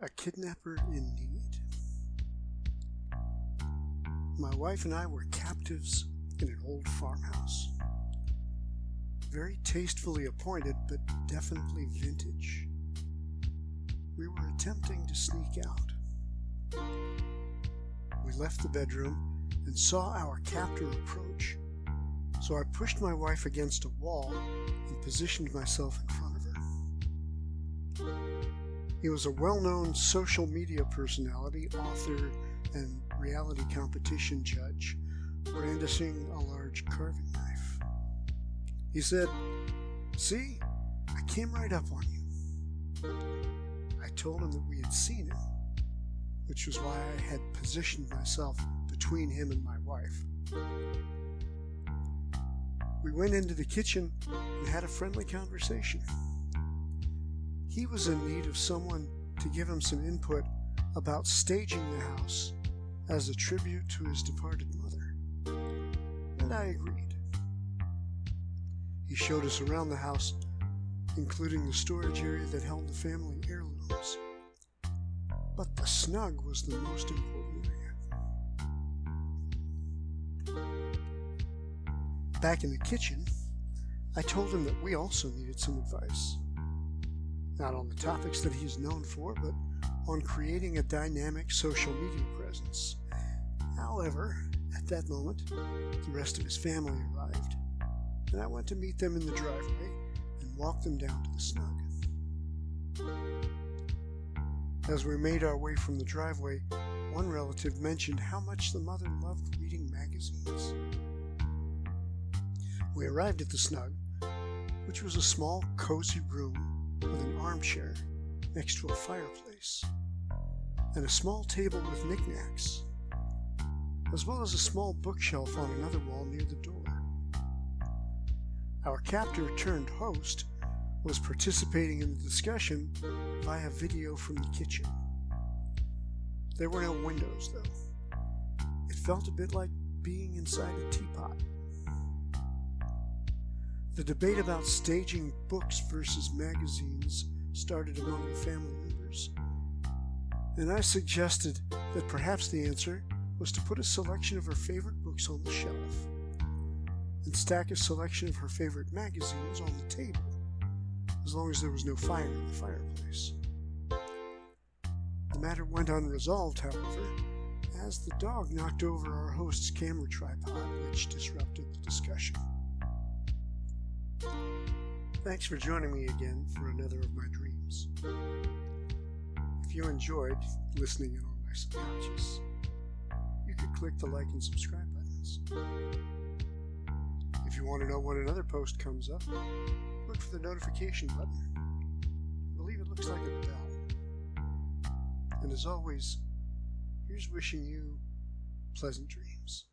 A kidnapper in need. My wife and I were captives in an old farmhouse. Very tastefully appointed, but definitely vintage. We were attempting to sneak out. We left the bedroom and saw our captor approach, so I pushed my wife against a wall and positioned myself in front of her. He was a well-known social media personality, author, and reality competition judge, brandishing a large carving knife. He said, "See, I came right up on you." I told him that we had seen him, which was why I had positioned myself between him and my wife. We went into the kitchen and had a friendly conversation. He was in need of someone to give him some input about staging the house as a tribute to his departed mother, and I agreed. He showed us around the house, including the storage area that held the family heirlooms. But the snug was the most important area. Back in the kitchen, I told him that we also needed some advice. Not on the topics that he's known for, but on creating a dynamic social media presence. However, at that moment, the rest of his family arrived, and I went to meet them in the driveway and walk them down to the snug. As we made our way from the driveway, one relative mentioned how much the mother loved reading magazines. We arrived at the snug, which was a small, cozy room with an armchair next to a fireplace, and a small table with knickknacks, as well as a small bookshelf on another wall near the door. Our captor-turned-host was participating in the discussion via video from the kitchen. There were no windows, though. It felt a bit like being inside a teapot. The debate about staging books versus magazines started among the family members, and I suggested that perhaps the answer was to put a selection of her favorite books on the shelf and stack a selection of her favorite magazines on the table, as long as there was no fire in the fireplace. The matter went unresolved, however, as the dog knocked over our host's camera tripod, which disrupted the discussion. Thanks for joining me again for another of my dreams. If you enjoyed listening in on my subconscious, you could click the like and subscribe buttons. If you want to know when another post comes up, look for the notification button. I believe it looks like a bell. And as always, here's wishing you pleasant dreams.